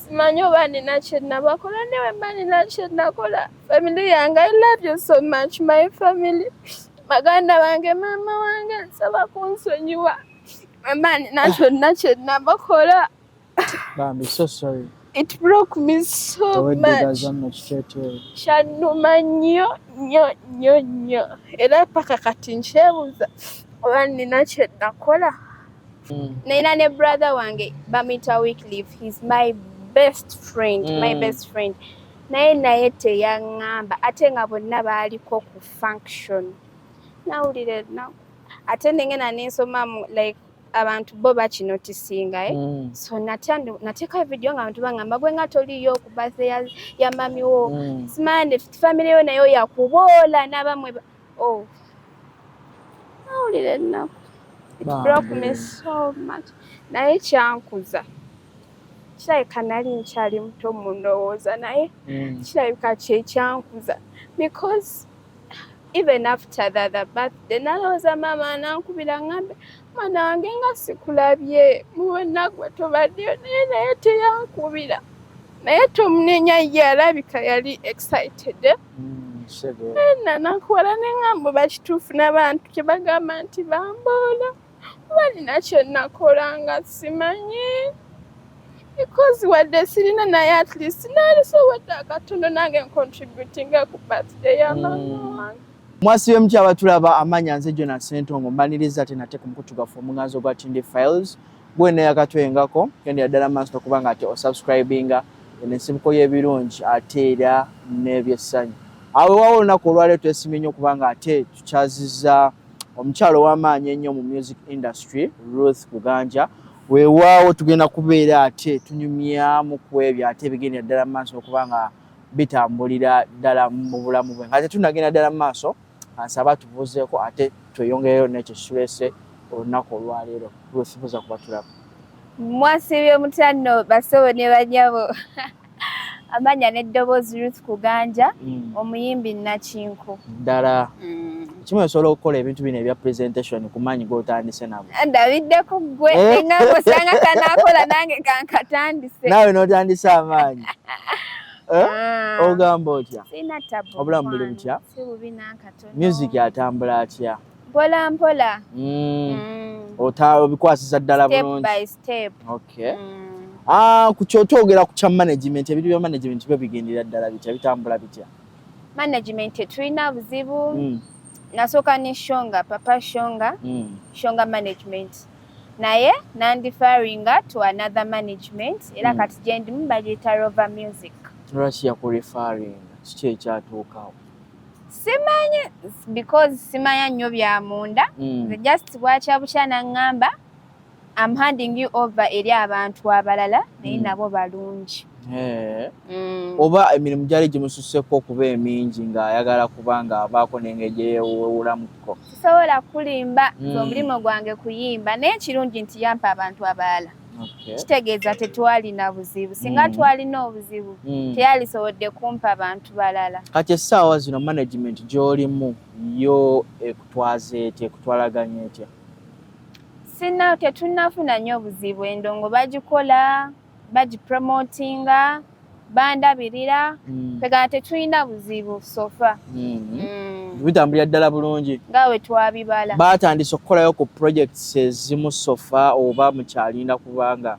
simanyi oba nina kye nabakola newe mba nina kye nakola. Family yange, I love you so much, my family. Baganda bange, maama wange, nsaba kunsonyiwa. Mba nina kyonna kye nabakola. Bambi, so sorry. It broke me so much. Kyannuma nnyo. Era paka kati nkyebuuza oba nina kye nakola. Nina ne brother wange bamuyita Wycliffe. He's my best friend. Naye teyaŋŋamba ate nga bonna baaliko ku function. Nawulira ennaku. Ate nengena nensoma like abantu bo bakinotisinga so nateeka video nga abantu bangamba gwe nga toliyo ku birthday ya mami wo simande family yo nayo yakuboola n'abamwe nawulira ennaku. It broke me so much. Naye kyankuza kirabika nali nkyali muto mu ndowooza naye kirabika kyekyankuza because even after the birthday nalowooza maama anankubira ngambe mwana wange nga sikulabye muwonna gwe tobaddeyo naye teyankubira naye tomunenya ye alabika yali excited nakuwala neŋŋamba oba kituufu n'abantu kye bagamba nti bamboola oba nina kye nakola nga simanyi because wadde sirina naye at least naalisobodde akatono nange ncontributinga ku birthday ya maama wange. Mwasibe mutya abatulaba amanya nze Jonas Ssentongo mbaniriza ate nate ku mukutugafu omuganzo gwa Tindi Files gwene yakatwengako kendera ddala maaso okubanga ate osubscribinga ensibuko y'ebirungi ate era n'ebyesanyu. Awe wawo olunaku olwaleero twesimye nnyo okubanga ate tukyazizza omukyalo w'amaanyi ennyo mu music industry Ruth Kuganja. Weewaawo tugenda kubeera ate tunyumyamu ku ebyo ate bigendera ddala maaso okubanga bitambulira ddala mu bulamu bwe. Ate tunagenda ddala maaso ansaba tubuuzeeko ate tweyongereyo n'ekyo kitulese olunaku olwaleero. Ruth buuza kuba tulaba. Mwasibye mutya nno basobo ne banyabo. Amanya n'eddoboozi Ruth Kuganja omuyimbi Nakinku. Ddala. Kimu osobola okukola ebintu bino ebya presentation ku maanyi g'otandise nabo. Ndabidde ku ggwe engamba osanga kanaakola nange kankatandise. Naawe n'otandisa amaanyi. Ogamba otya? Sina tabu. Obulamu buli butya? Si bubi n'akatono. Music atambula atya? Mpola mpola. Obikwasiza ddala bulungi. Step by step. Okay. Ku kyotwogera ku kya management, ebintu bya management byo bigendera ddala bitya bitambula bitya? Management tulina buzibu. Nasooka ne Shonga, Papa Shonga, Shonga management. Naye nandifaringa to another management era kati gyendi mu bagiyita Rover Music. Lwaki yakurefaringa? Kiki ekyatuukawo? Simanyi because simanya nnyo bya munda. Just bwakyabuka n'aŋŋamba I'm handing you over eri abantu abalala naye nabo balungi. Oba emirimu gyali gimususseko okuba emingi ng'ayagala kubanga abaako n'engeri gye yeewuulamuko. Sisobola kulimba omulimu gwange kuyimba naye kirungi nti yampa abantu abalala. Kitegeeza tetwalina buzibu. Singa twalina obuzibu teyalisobodde kumpa abantu balala. Kati essaawa zino management gy'olimu yo ekutwaza etya ekutwalaganya etya? Sina tetunnafuna nnyo obuzibu. Endongo bagikola bagipromotinga bandabirira pega tetulina buzibu sofa. Bitambulira ddala bulungi nga we twabibala. Batandise okukolayo ku projects ezimu sofa oba mukyalinda kubanga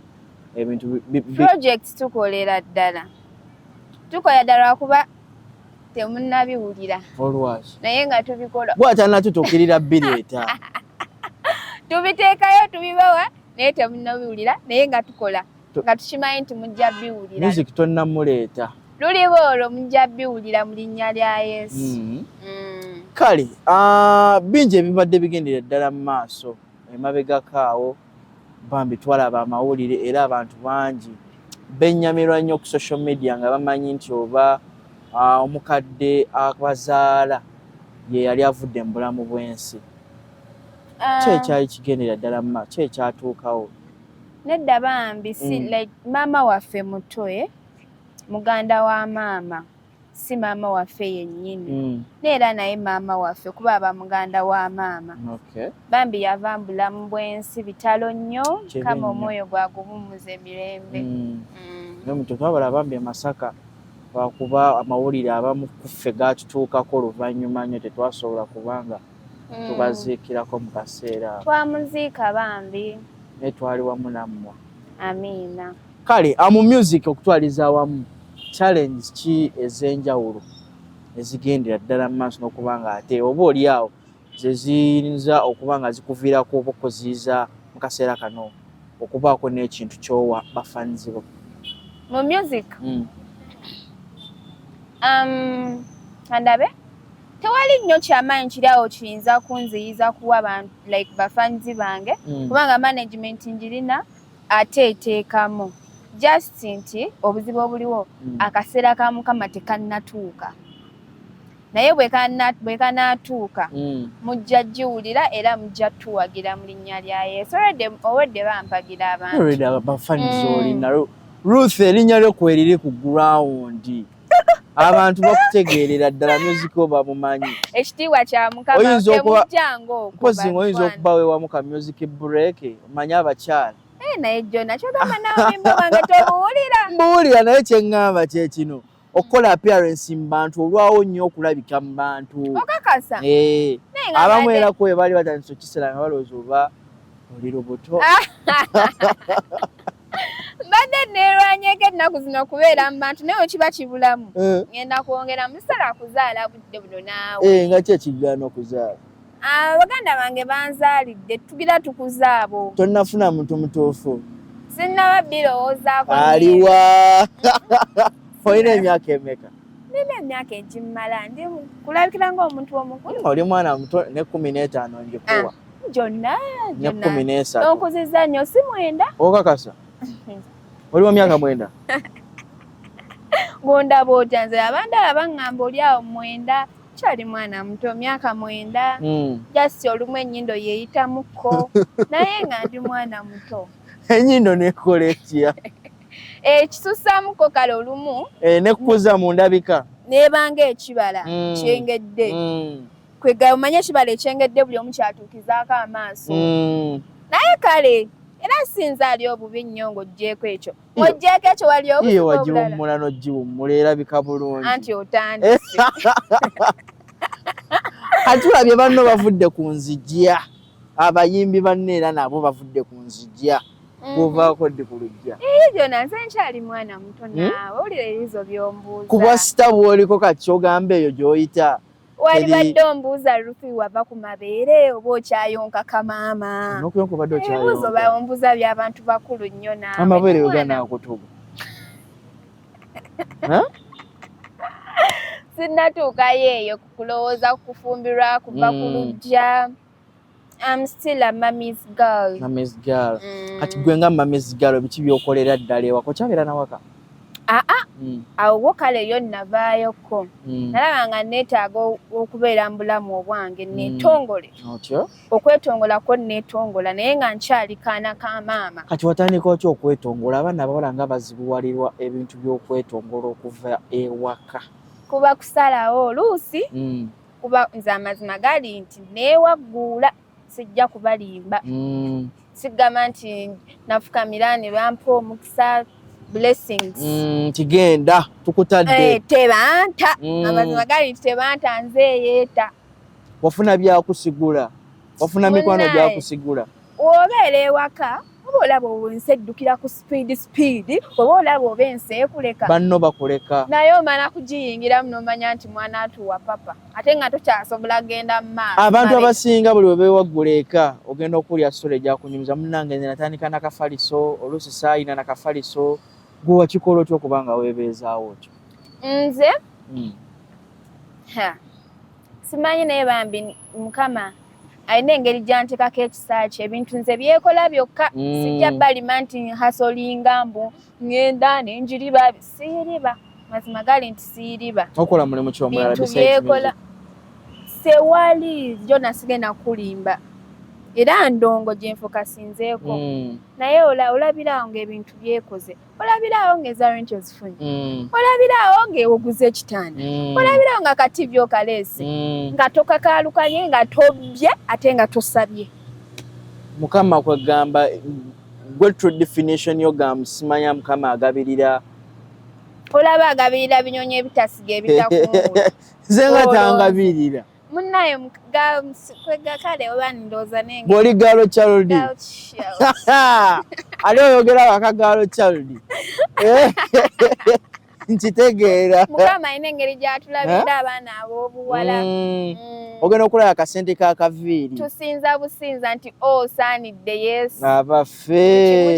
ebintu projects tukolera ddala kuba temunnabiwulira olwaki naye nga tubikola bw'atalina tutuukirira bireeta tubiteekayo tubibawa naye temunnabiwulira naye nga tukola nga tukimanyi nti mujja biwulira. Music tonnamuleeta luliwo olwo mujja biwulira mu linnya lya Yesu. Kale bingi ebibadde bigendera ddala mu maaso emabegako awo bambi twalaba amawulire era abantu bangi benyamirwa nnyo ku social media nga bamanyi nti oba omukadde abazaala ye yali avudde mu bulamu bw'ensi. Kyekyali kigendera ddala mu maaso kyekyatuukawo? Nedda bambi like maama waffe muto muganda wa maama si maama waffe yennyini neera naye maama waffe kuba aba muganda wa maama. Bambi yava mu bulamu bw'ensi bitalo nnyo kama omwoyo gwagubumuza emirembe. N'omuntu twabala bambi Masaka wakuba amawulire abamu kuffe gaatutuukako oluvannyuma nnyo tetwasobola kubanga tubaziikirako mu kaseera. Twamuziika bambi. Naye twali wamu nammwe. Amiina. Kale mu music okutwaliza awamu challenge ki ez'enjawulo ezigendera ddala mu maaso n'okuba nga ate oba oli awo ze ziyinza okuba nga zikuviirako oba okuziyiza mu kaseera kano okubaako n'ekintu ky'owa bafanzi bo mu music? Kandabe tewali nnyo kyamaanyi kiri awo kiyinza kunziyiza kuwa bantu like bafanzi bange kubanga management njirina ate eteekamu just nti obuzibu obuliwo akaseera ka Mukama tekannatuuka naye bwe kanaatuuka mujja giwulira era mujja tuwagira mu linnya lya Yesu. Owedde bampagira abantu abafanzi olina Ruth erinnya lyo kweriri ku ground abantu bakutegeerera ddala music oba mumanyi ekitiibwa kya Mukama temujjango oyinza okuba weewamu ka music break omanyi abakyala naye Jona kyogamba nawe mimba wange tobuwulira mbuwulira naye kyeŋŋamba kye kino okukola appearance mu bantu olwawo nnyo okulabika mu bantu okakasa abamu era kwe baali batandisa okisera nga balowooza oba oli lubuto mbadde neerwanyeko ennaku zino okubeera mu bantu naye kiba kibulamu ngenda kwongera musala kuzaala budde buno naawe nga ki ekigaana okuzaala baganda bange banzaalidde tugira tukuzaabo tonnafuna muntu mutuufu sinnaba birowoozaako aliwa olina emyaka emeka? Nina emyaka egimmala ndi kulabikira ng'omuntu omukulu. Oli mwana muto ne 15 ngikuwa. Jonna ne 13. Onkuzizza nnyo si 9. Okakasa. Oli wa myaka 9? Gonda bw'otya nze abandala baŋŋamba oli awo 9 kyali mwana muto myaka 9 jasi olumu ennyindo yeeyitamuko naye nga ndi mwana muto. Ennyindo nekola etya? Kisusamuko kale olumu nekukuza mu ndabika nebanga ekibala kyengedde kwega omanye ekibala ekyengedde buli omu kyatuukizaako amaaso naye kale era sinza ali obubi nnyo ng'oggyeko ekyo ng'oggyeko ekyo wali obuzibu obulala wagiwummula n'oggiwummula erabika bulungi anti otandise atulabye banno bavudde ku nzijja abayimbi banne era nabo bavudde ku nzijja kuvaako ddi ku lujja Jona nze nkyali mwana muto naawe owulira ebibuuzo by'ombuuza kuba sita bw'oliko kati kyogamba eyo gy'oyita wali badde ombuuza Ruthi wava ku mabeere oba okyayonkaka maama n'okuyonka obadde okyayonka ebibuuzo bombuuza by'abantu bakulu nnyo naawe amabeere we ganaakutuba sinnatuukayo eyo kulowooza kufumbirwa kuva ku lujja. I'm still a mommy's girl. Mommy's girl. Kati gwe nga mommy's girl biki byokolera ddala ewaka okyabeera nawaka? Awo kale yo navaayoko. Nalaba nga neetaaga okubeera mu bulamu obwange neetongole. Otyo? Okwetongolako neetongola naye nga nkyali kaana ka maama. Kati watandika otya okwetongola abaana abawala nga bazibuwalirwa ebintu by'okwetongola okuva ewaka? Kuba kusalawo oluusi kuba nze amazima gali nti neewagguula sijja kubalimba sigamba nti nafukamira ne bampa omukisa blessings kigenda tukutadde tebanta amazima gali nti tebanta nzeeyeeta wafuna byakusigula wafuna mikwano gyakusigula obeera ewaka oba olaba enseddukira ku speed oba olaba oba enseekuleka banno bakuleka naye omala kugiyingiramu n'omanya nti mwana atuwa papa ate nga tokyasobola kgenda mu maaso abantu abasinga buli webeewaggula eka ogenda okulya sole egyakunyumiza munnange nze natandika nakafaliso oluusi saayina nakafaliso gwe wakikola otya okubanga weebeezaawo otyo nze simanyi naye bambi Mukama alina engeri gyantekako ekisaa kye ebintu nze byekola byokka sijja balima nti hasolinga mbu ngenda nenjiriba siiriba mazima gali nti siiriba okola mulimu ky'omulala byekola sewali Jona sigenda kulimba era ndongo gyenfokasinzeeko naye olabiraawo ng'ebintu byekoze olabiraawo ng'eza rent ozifunye olabiraawo ng'oguze ekitanda olabiraawo nga katibyo kaleese nga tokakaalukanye nga tobbye ate nga tosabye Mukama kwegamba gwe true definition yo ga musimanya Mukama agabirira olaba agabirira binyonyi ebitasiga ebitakungula zenga tangabirira munnaye kale oba ndowooza nenge bw'oli gaalo child ali oyogera wakagaalo child nkitegeera mukama ayina engeri gy'atulabirira abaana ab'obuwala ogenda okulaba akasente k'akaviiri tusinza businza nti osaanidde yesu abaffe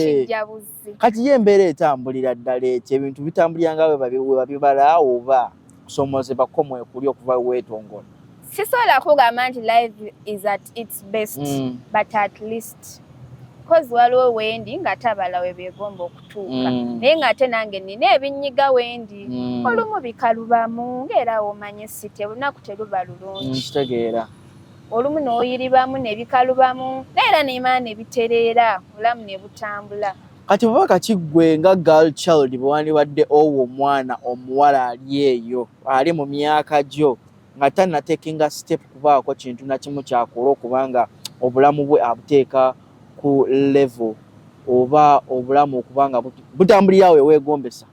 kijja buzzi kati ye embeera etambulira ddala ekyo ebintu bitambulira nga we babibala oba kusomozebwako mwekuli okuva weetongola sisobola kugamba nti life is at its best but at least because waliwo wendi nga tabala we beegomba okutuuka naye ng'ate nange nina ebinyiga wendi olumu bikalubamu ng'era omanye site olunaku teruba lulungi nkitegeera olumu n'oyiribamu ne bikalubamu neera neemala ne bitereera obulamu ne butambula kati bweba kakiggwe nga girl child bwe wandibadde owo omwana omuwala ali eyo ali mu myaka gyo nga tannatekinga step kubaako kintu na kimu kyakola okubanga obulamu bwe abuteeka ku level oba obulamu okubanga butambulira we weegombesa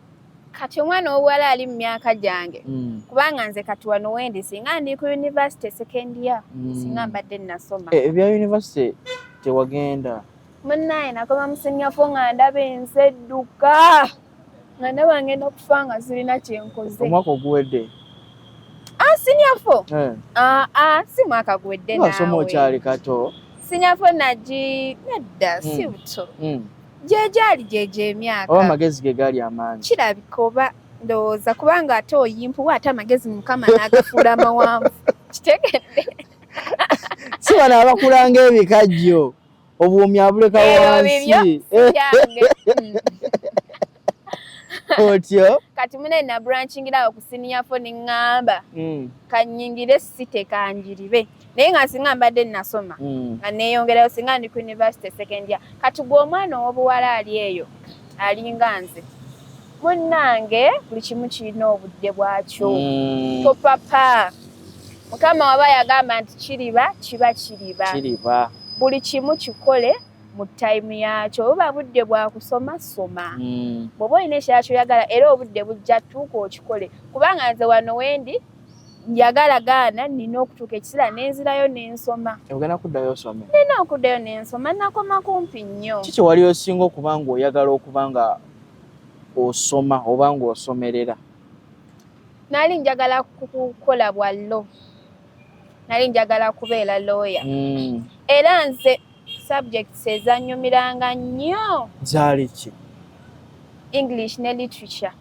kati omwana ow'obuwala ali mu myaka gyange kubanga nze kati wano wendi singa ndi ku university second year singa mbadde nasoma ebya university tewagenda munnaye nakoma musenyafo nga ndaba ensi edduka nga ndaba ngenda kufa nga sirina kyenkoze omwaka oguwedde sinyafo si mwaka guwedde nasoma okyali kato sinyafo nedda si buto gyegyali gyegyo emyaka oba amagezi ge gaali amaanyi kirabika oba ndowooza kubanga ate oyimpuwa ate amagezi mukama n'agafuula amawanvu kitegedde si bano abakulanga ebikajjo obuwumi abuleka wansi otyo kati mune na branchingira okusiniyafo neŋŋamba kanyingire site kanjiribe naye nga singa mbadde nasoma nga neeyongerayo singa ndi ku university second year kati gwe omwana ow'obuwala ali eyo alinga nze munnange buli kimu kirina obudde bwakyo topapa mukama waba yagamba nti kiriba kiba kiriba buli kimu kikole mu time yakyo oba budde bwa kusoma soma bw'oba olina ekirala kyoyagala era obudde bujja tuuka okikole kubanga nze wano wendi njagala gaana nina okutuuka ekiseera nenzirayo nensoma ogenda kuddayo osome nina okuddayo nensoma nakoma kumpi nnyo kiki wali osinga okuba nga oyagala okuba nga osoma oba nga osomerera nali njagala kukola bwa law nali njagala kubeera lawyer era nze subjects ezannyumiranga nnyo zaali ki English ne literature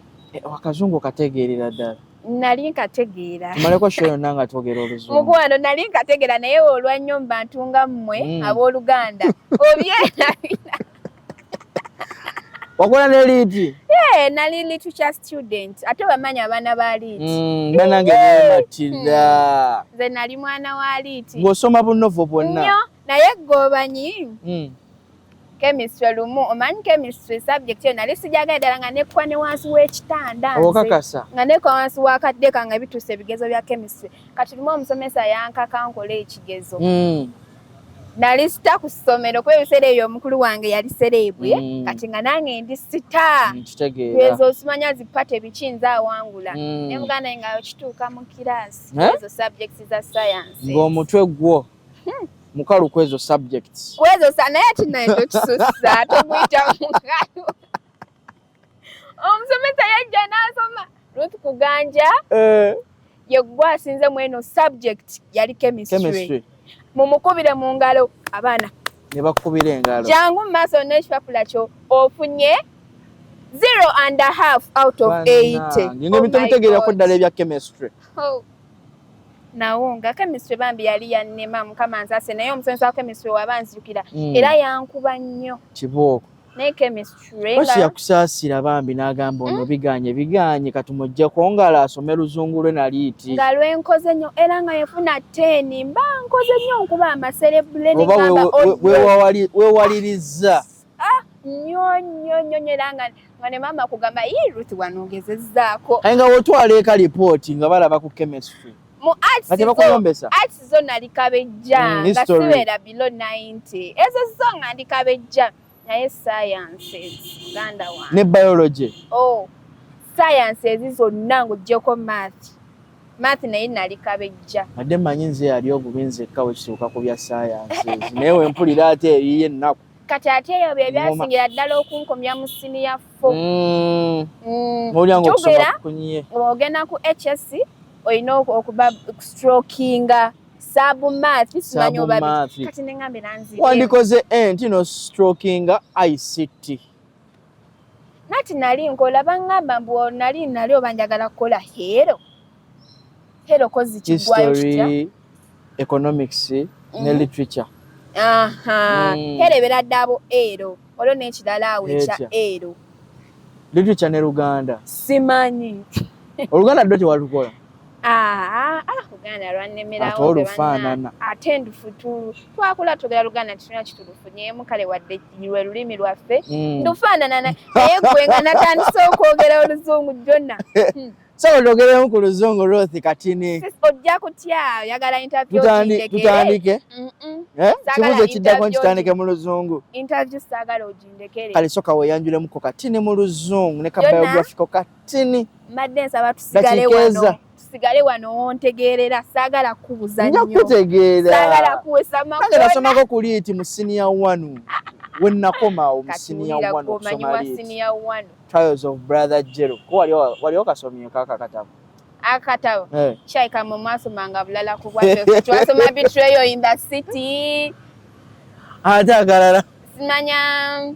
akazungu kategeerera ddala nali nkategeera tumaleko sho yonna nga twogera oluzungu mukwano nali nkategeera naye olwannyo mu bantu nga mmwe abooluganda obyerabira wakola ne liiti nali literature student ate bamanya abaana ba liiti banange nematira nze nali mwana wa liiti ng'osoma bunovo bwonna naye gobanyi chemistry lumu omanyi chemistry subject yo nali sijagala ddala nga nekkuwa ne wansi w'ekitanda okakasa nga nekkuwa wansi w'akadde kange bituuse ebigezo bya chemistry kati lumu omusomesa yankaka nkola ekigezo nali sita ku ssomero kuba ebiseera ebyo omukulu wange yali sereebwe kati nga nange ndi sita ezo osimanya zipate biki nze awangula ne muganda naye nga kituuka mu kiraasi ezo subjects za science ng'omutwe gwo mukalu kwezo subjects kwezo naye ati naye tokisusa tomuyita mukalu omusomesa yajja n'asoma Ruth Kuganja ye gwe asinze mu eno subject yali chemistry mumukubire mu ngalo abaana ne bakubira engalo jangu mu maaso n'ekipapula kyo ofunye 0.5 out of 80 ngenge mitegeerako ddala ebya chemistry nawo nga chemistry bambi yali yannema mukama nzase naye omusomesa wa chemistry waba nzijukira era yankuba nnyo kibooko naye chemistry nga yakusaasira bambi n'agamba ono biganye katumuggyeko ngala asome luzungu lwe naliiti nga lwenkoze nnyo era nga yefuna 10 mba nkoze nnyo nkuba amaserebule negamba weewaliriza nnyo era nga ne maama kugamba Ruth wanogezezzaako aye nga wotwala eka lipooti nga balaba ku chemistry mu arts zo nali kabejja nga sibeera below 90 ezo zo nga ndi kabejja naye sciences muganda wange ne biology science ezizonna ng'oggyeko math naye nali kabejja. Adde mmanyi nze yali obubinzi ekka bwe kituuka ku bya science naye we mpulira ate eriyo ennaku. Kati ate eyo bye byasingira ddala okunkomya mu siniya 4. Olyango okusoma kunyiye. Ogenda ku HSC olina okuba strokinga sub-math simanyi oba kati neŋŋambe nanzire. Wandikoze nti no strokinga ICT. Nati nali nkola baŋŋamba mbu nali oba njagala kukola hero kozi kigwayo kitya? History, economics ne literature. Herebera ddabo ero olwo n'ekirala awo ekya ero. Literature ne Luganda. Simanyi. Oluganda ddyo tewalukola? Luganda lwannemerawo. Ate olufaanana. Ate ndufu twakula tugera Luganda tulina kitulufunyemu kale wadde lwe lulimi lwaffe. Ndufaanana naye gwe nga natandise okwogera Oluzungu jjonna. So ologeremu ku Luzungu Ruth Katini. Ojja kutya oyagala interview tutandike? Kibuuzo kiddako nkitandike mu Luzungu. Interview saagala ogindekere. Kale soka weeyanjulemu ko Katini mu Luzungu ne ka biographical Katini. Madde nsaba tusigale wano ontegeerera saagala kubuza nnyo. Nja kutegeera. Saagala kuwesa makona. Kale nasomako ku liiti mu senior 1. We nakomawo mu senior 1 okusoma liiti. Trials of Brother Jero. Ko wali okasomye kaka katabo. Akatabo. Shaika mu maaso manga bulala ku bwatyo. Twasoma Betrayal in the City. Atagalala. Simanya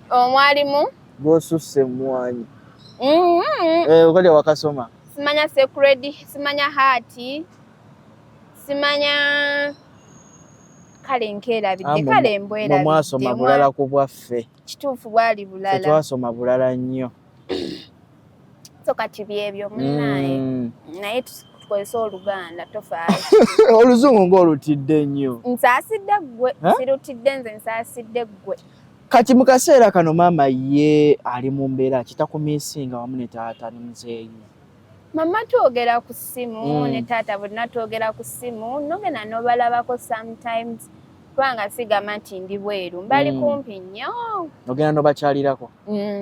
omwalimu gosusse mwanyi. Okole wakasoma. Simanya Sacred, simanya Heart. Simanya kale nkeera bidde kale mbwera. Mwasoma bulala ku bwaffe. Kituufu bwali bulala. Twasoma bulala nnyo. So kati byebyo munnaye. Naye tukozesa Oluganda tofaayo. Oluzungu ng'olutidde nnyo. Nsaasidde ggwe. Sirutidde nze nsaasidde ggwe. Kati mu kaseera kano maama ye ali mu mbeera kitakumiisinga wamu ne taata ne muzeeyi. Mama twogera ku ssimu ne taata bonna twogera ku ssimu nogenda n'obalabako sometimes kubanga sigamba nti ndi bweru mbali kumpi nnyo. Ogenda n'obakyalirako?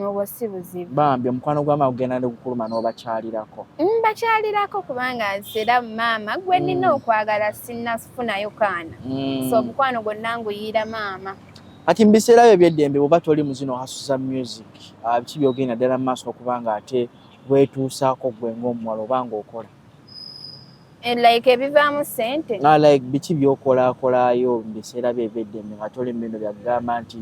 Obwo si buzibu. Bambi omukwano gw'amaama ogenda n'okukuluma n'obakyalirako? Bakyalirako kubanga nseera maama gwe nnina okwagala sinnafunayo kaana. So omukwano gwonna nguyiira maama. Kati mu biseera byo eby'eddembe bw'oba toli mu zino hasuza music biki by'ogenda ddala mu maaso okubanga ate weetuusaako gwe ng'omuwala oba ng'okola? Like ebivaamu ssente? Like biki by'okolaakolaayo mu biseera byo eby'eddembe nga toli mu bino byagamba nti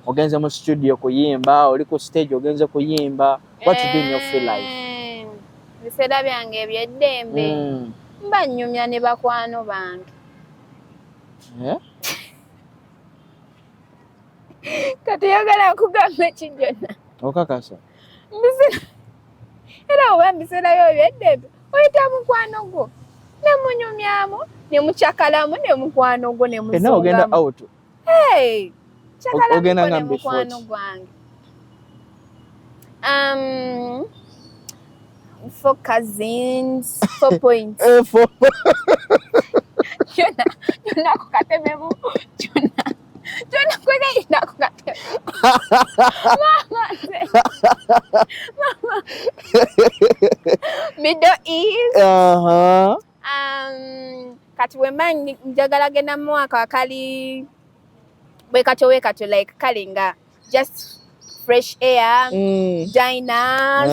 ogenze mu studio kuyimba, oli ku stage ogenze kuyimba. What you do in your free life? Biseera byange eby'eddembe mba nnyumya ne bakwano bange. Kati oyagala nkugamba ekijjonna? Okakasa? Era oba mbiseera byo eby'eddembe oyita mukwano gwo ne munyumyamu ne mukyakalamu ne mukwano gwo ne muzongamu. Nawe ogenda out? Kyakalamu ne mukwano gwange. 4 cousins, 4 points. Kyonna kukatememu kyonna. Kyonna kwegayina kukateme. Mama. Middle East. Kati wemba njagala genda mu mwaka wakali wekatyo like kale nga just fresh air, diners.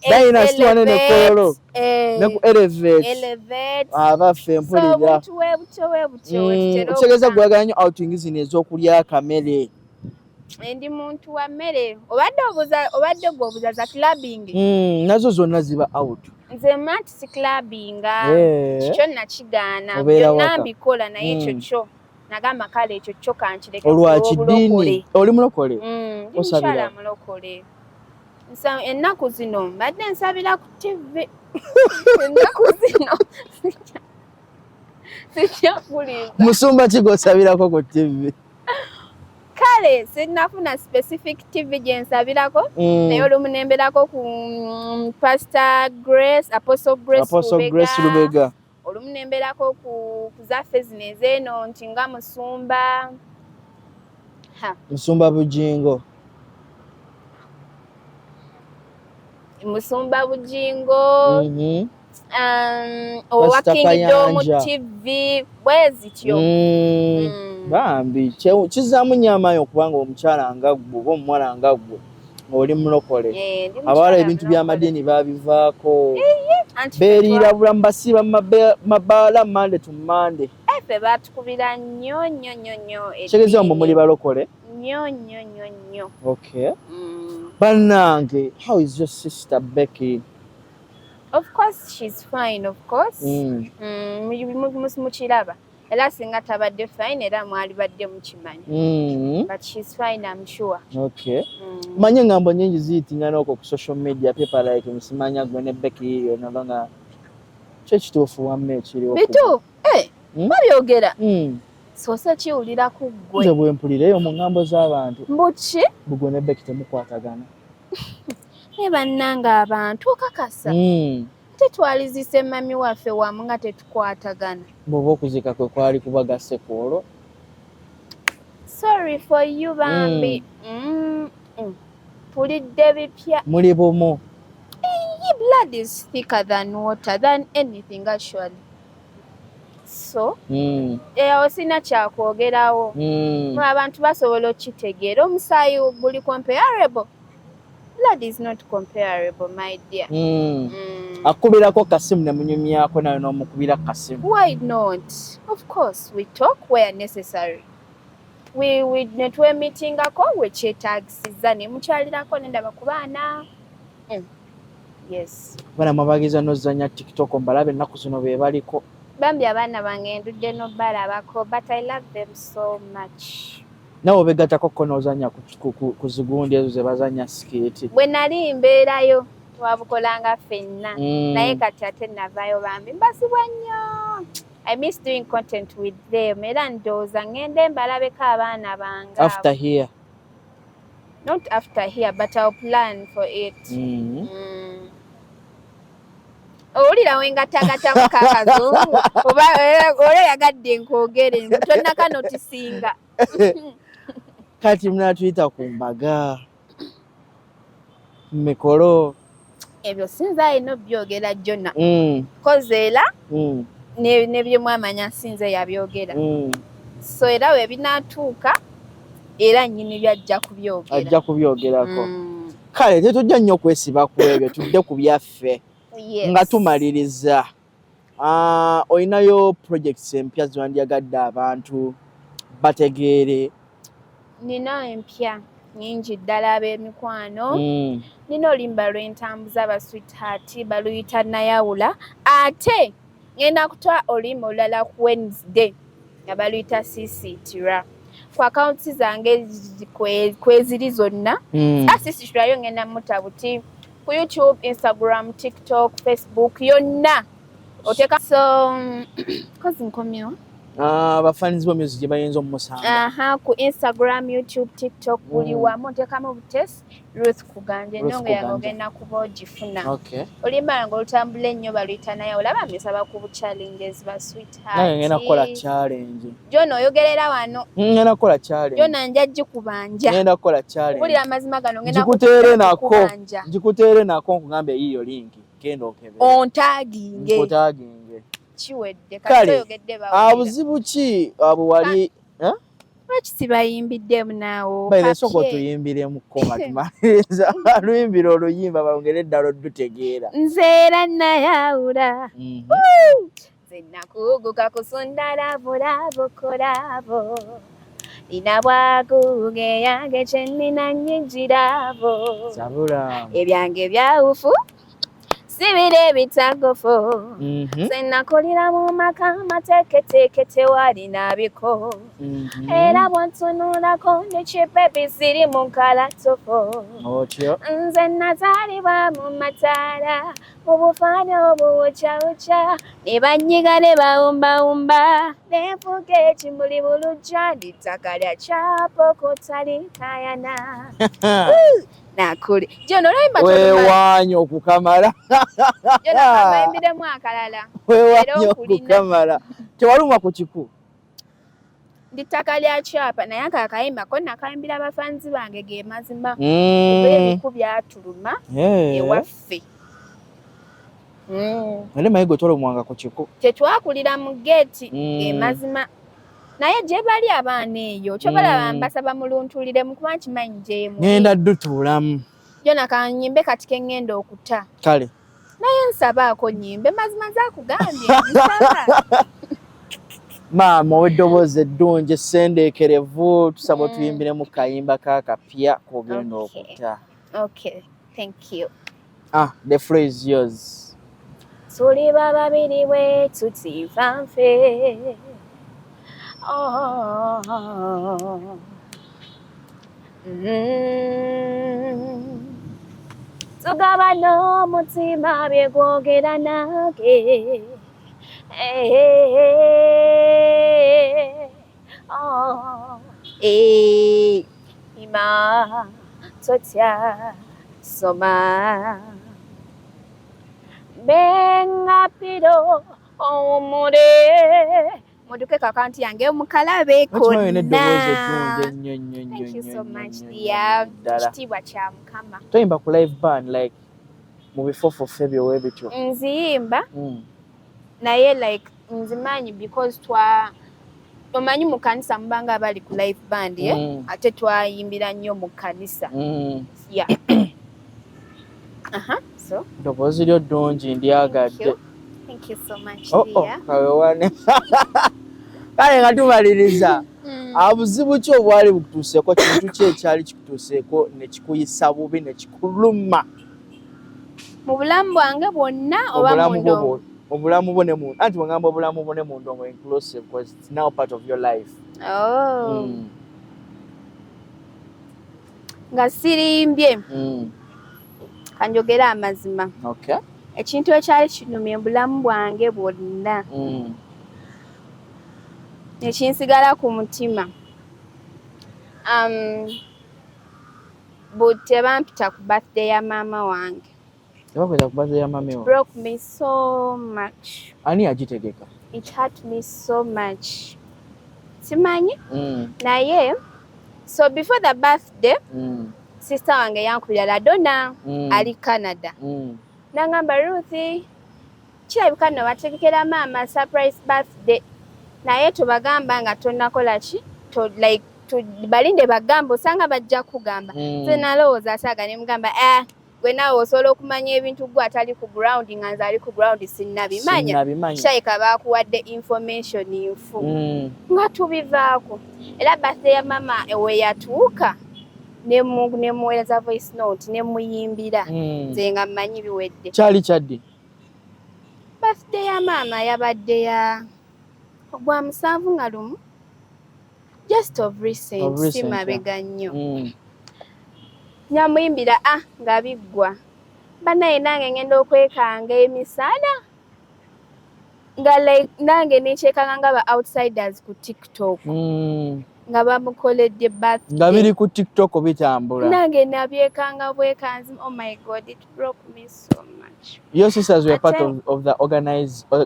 Diners tuwane ne kololo. Ne ku elevate. Abaffe mpulira. So butyo. Otegeza gwagala nnyo outing zino ez'okulya akamere. Ndi muntu wa mmere. Obadde gwobuza za clubbing. Nazo zonna ziba out. Nze mati si clubbing. Kyo nakigaana. Byonna mbikola naye ekyo kyo. Nagamba kale ekyo kyo kankireke. Olwaki ddiini? Oli mulokole? Osabira mulokole. Ennaku zino mbadde nsabira ku TV. Ennaku zino sikyapulira. Musumba ki gw'osabirako ku TV? Kale sinnafuna specific TV gye nsabirako naye olumu nemberako ku Pastor Grace, Apostle Grace Lubega. Olumu nemberako ku zaffe zino ez'eno nti nga Musumba Bujingo. Musumba Bujingo Owakingidde mu TV bwezityo bambi kizaamu nyamayo okubanga omukyala nga ggwe oba omuwala nga ggwe oli mulokole abawala ebintu by'amadiini babivaako beeriira bulamu basiiba mabaala Monday to Monday ffe batukubira nnyo kitegeeza mbu muli balokole nnyo okay bannange how is your sister Becky? Of course she's fine, of course. Mukiraba era singa tabadde fine era mwali badde mukimanyi but she's fine, I'm sure. Okay. Manye ngambo nyingi ziyitingana okwo ku social media people like musimanya gwe ne Becky yonabanga kyekituufu wamme ekiriwo bitu babyogera sose kiwulira ku ggwe nze bwe mpulireyo mu ngambo z'abantu mbuki bugwe ne Becky temukwatagana bannanga abantu okakasa tetwalizise mami waffe wamu nga tetukwatagana bw'oba okuzika kwe kwali kubagase kwolwo sorry for you bambi pulidde bipya muli bumu blood is thicker than water than anything actually so eyawo sina kyakwogerawo abantu basobola okitegeera omusaayi guli comparable. Blood is not comparable, my dear. Akubirako kasimu ne munyumyako nayo n'omukubira kasimu. Why not? Of course, we talk where necessary. We netwe meetingako we kyetaagisiza ne mukyalirako nendaba ku baana. Yes. Bana mabagiza nozanya TikTok mbalabe ennaku zino be baliko. Bambi abaana bange ndudde n'obalabako, but I love them so much. Nawe begatako konozanya ku zigundi ezo ze bazanya skate. Bwe nali mbeerayo twabukolanga ffenna naye kati ate navayo bambi mbasibwa nnyo. I miss doing content with them era ndowooza ngende mbalabeko abaana bange. After here? Not after here, but I'll plan for it. Owulira wengatagatamu kakazungu oba yagadde nkwogere tonnaka notisinga. Kati mnatuyita ku mbaga mikolo ebyo sinza ino byogera Jona kozeera ne bye mwamanya sinze yabyogera so era we binatuuka era nnyini byajja kubyogerako kale tetujja nnyo kwesiba ku ebyo tudde ku byaffe nga tumaliriza olinayo projects empya zandyagadde abantu bategeere. Nina empya nyingi ddala ab'emikwano. Nina oluyimba lw'entambuza aba sweetheart baluyita Nayawula. Ate ngenda kutwala oluyimba olulala ku Wednesday nga baluyita Sisitira. Ku akawunti zange kweziri zonna. Sisitirayo ngenda mutabuti ku YouTube, Instagram, TikTok, Facebook yonna. Oteka so kozi nkomyewo. Abafanizi b'omyezi gye bayinza omusanga. Ku Instagram, YouTube, TikTok buli wamu otekamu butesi Ruth Kuganje ennyo nga ogenda kuba ogifuna. Oluyimba nga olutambula ennyo baluyita naye olaba mbisaba ku challenges ba sweetheart. Nange ngenda kukola challenge. Jona oyogerera wano. Ngenda kukola challenge. Jona nja gikubanja. Ngenda kukola challenge. Kulira amazima gano ngenda kubanja. Jikuteere nako nkugambe yiyo linki genda okebera. Ontaginge. Ontaginge. Chiwedde katoyogedde bawo. Abuzibu ki abo wali Lwaki bayimbiddemu naawo? Baile soko tuyimbiremu koma tumaliriza. Luyimbira oluyimba bongere eddala oddutegeera. Nze era Nayawula. Nze nakuguka kusunda labo kolabo. Nina bwaguge yange kye nnina nnyinjirabo. Sabula. Ebyange byawufu. Sibire bitagofo. Senakolira mu maka mateketeeke tewali nabiko. Era bw'ontunulako ne kipepi ziri mu nkalatofo. Nze nazaalibwa mu mataala mu bufaanyi obuwukyawukya ne bannyiga ne bawumbawumba ne nfuuka ekimuli bulujja littaka lya kyapokota linkayana. Nakuli. Jono oluyimba weewaanya okukamala. Jono bayimbiremu akalala. Weewaanya okukamala. Tewaluma ku kiku. Nditaka lya chapa naye akakayimba ko nakayimbira abafanzi bange ge mazima kuba ebiku byatuluma ewaffe. Nale mayigo tolomwanga ku kiku. Tetwakulira mu geeti ge mazima. Naye gye bali abaana eyo kyo balaba mbasaba muluntulire mu kuba nkimanyi gye mu. Ngenda dutuulamu. Jona kanyimbe kati ke ngenda okuta. Kale. Naye nsaba ko nyimbe mazima za kugambye nsaba. Maama ow'eddoboozi eddungi essendeekerevu tusaba tuyimbire mu kayimba kakapya k'ogenda okuta. Okay, thank you. The floor is yours. Tuli babiri bwe tutiva nfe. Tugaba n'omutima bye gwogera nange. Ima totya soma benga pido omure muduke kakanti yange mukalabe konna. Thank you so much dear. Kitibwa kya Mukama. Toyimba ku live band like mu bifo February bityo. Nziyimba naye like nzimanyi because omanyi mu kanisa mubanga abali ku live band ate twayimbira nnyo mu kanisa. Yeah. So ddoboozi lyo ddungi ndyagadde. Thank you so much dear. Kawewane. Kale nga tumaliriza. Abuzibu ki obwali bukutuuseeko kintu ki ekyali kikutuuseeko ne kikuyisa bubi ne kikuluma? Mu bulamu bwange bwonna oba mu ndongo? Obulamu bwo ne muntu. Anti bwangamba obulamu bwo ne muntu ngo inclusive because it's now part of your life. Nga sirimbye. Kanjogera amazima. Okay. Ekintu ekyali kinumye bulamu bwange bwonna. Nekinsigala ku mutima. Budde bampita ku birthday ya maama wange. Broke me so much. Ani agitegeka? It hurt me so much. Simanyi? Naye, so before the birthday, sister wange yankubira Ladona ali Canada. Nangamba Ruthie, kirabika nno bategekera maama surprise birthday. Naye tubagamba nga tonnakola ki? Balinde bagambo osanga bajja kugamba. Nze nalowooza asaaga ne mugamba gwe naawe osobola okumanya ebintu gwe atali ku ground nga nze ali ku ground sinnabimanya. Kirabika baakuwadde information nfu. Nga tubivaako. Era birthday ya maama we yatuuka ne muweereza voice note ne muyimbira. Nze nga mmanyi biwedde. Kyali kyaddi? Birthday ya maama yabadde ya gwa 7 nga lumu. Just of recent. Si mabega nnyo. Nyamuyimbira nga biggwa. Banaye nange ngenda okwekanga emisana. Nga nange nekyekanga nga ba outsiders ku TikTok. Nga bamukoledde birthday. Nga biri ku TikTok bitambula. Nange nabyekanga bwekanzi. Oh my God, it broke me so much. Your sisters were part of the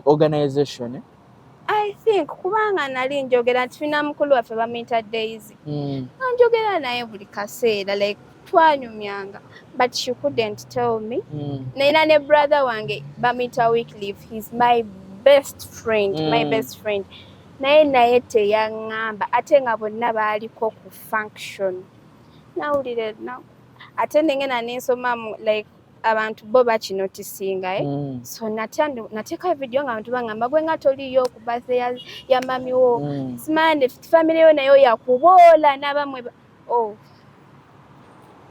organization, eh? I think kubanga nali njogera nti tulina mukulu waffe bamuyita Daisy. Njogera naye buli kaseera like twanyumyanga but she couldn't tell me. Naina ne brother wange bamuyita Wycliffe. He's my best friend. My best friend. Naye teyaŋŋamba ate nga bonna baaliko ku function. Nawulire naku. Ate nengena nensoma like abantu bo bakinotisinga so nateeka video nga abantu bangamba gwe nga toliyo ku birthday ya mami wo simande family yo nayo yakuboola n'abamwe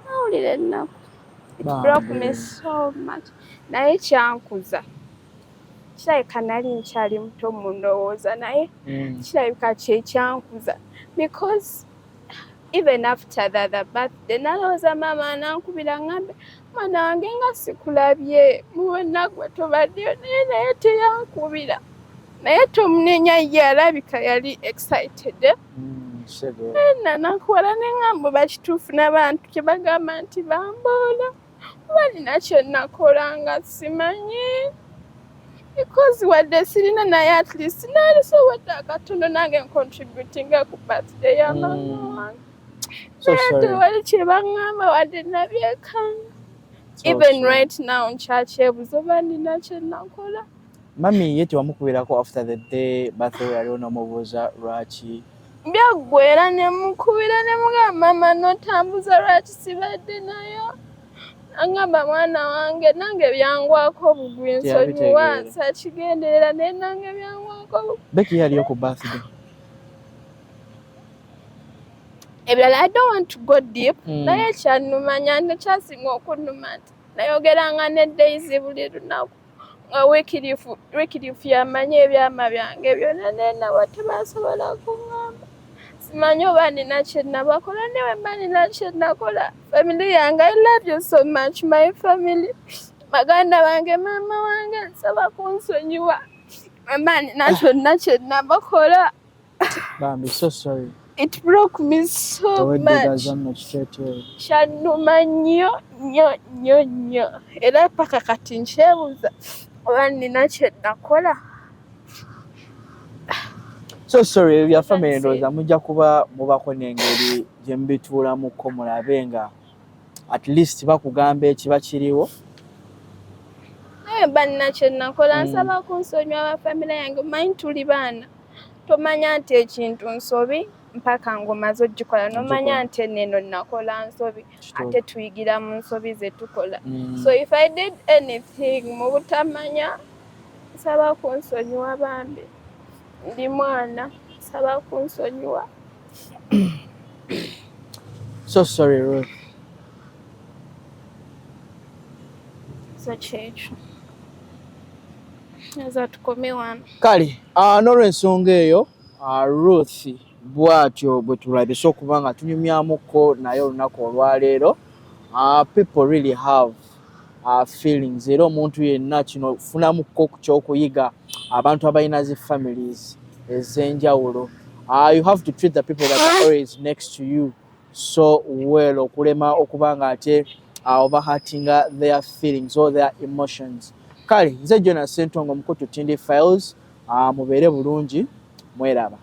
nawulire naku. It broke me so much. Naye kyankuza kirabika nali nkyali muto mu ndowooza naye kirabika kyekyankuza because even after the birthday nalowooza maama anankubira ngambe mwana wange nga sikulabye muwonna gwe tobaddeyo naye teyankubira naye tomunenya ye alabika yali excited. Nakuwala neŋŋamba bakituufu n'abantu kye bagamba nti bamboola oba nina kye nakola nga simanyi. because wadde sirina naye at least naalisobodde akatono nange ncontributinga ku birthday ya mama wange. Naye tewali kye baŋŋamba wadde nabyekanga. Even right now nkyakyebuza oba nina kye nakola. Mami ye tewamukubirako after the day birthday yali onomubuuza lwaki? Byaggwera ne mukubira ne mugamba mama n'otambuza lwaki sibadde nayo. Angamba mwana wange nange byangwako bugwi nsonyiwa sakigenderera naye nange byangwako. Becky yaliyo ku birthday. Ebirala I don't want to go deep. Naye kyannumanya nekyasinga okunnuma nti nayogeranga ne Daisy buli lunaku nga wiikirifu yamanya ebyama byange byonna naye nabo tebasobola kuŋŋamba. Simanyi oba nina kye nabakola newe mba nina kye nakola. Family yange I love you so much my family. Baganda bange mama wange nsaba kunsonyiwa. Mba nina kyonna kye nabakola. Bambi, so sorry. It broke me so much. Kyannuma nnyo nnyo nnyo. Era paka kati nkyebuuza oba nina kye nakola. So sorry, your family ndowooza mujja kuba mubako n'engeri gye mubituulamuko mulabe nga at least bakugamba ekiba kiriwo. Naye mba nina kye nakola nsaba kunsonyiwa aba family yange. Omanyi tuli baana. Tomanya nti ekintu nsobi mpaka ngomaze ogikola. Nomanya nti eno nakola nsobi ate tuyigira mu nsobi ze tukola. So if I did anything mu butamanya nsaba kunsonyiwa bambi. Ndi mwana nsaba kunsonyiwa. So sorry Ruth. So kyekyo. Nza tukome wano. Kale, n'olw'ensonga eyo Ruth bw'atyo bwe tulabise okuba nga tunyumyamuko naye olunaku olwaleero. People really have feelings. Era omuntu yenna kino funamuko ku ky'okuyiga abantu abalina zi families ez'enjawulo. You have to treat the people that are always next to you so well okulema okuba nga ate overhurtinga their feelings or their emotions. Kale, nze Jonas Ssentongo Mukutu Tindi Files. Mubeere bulungi, mweraba.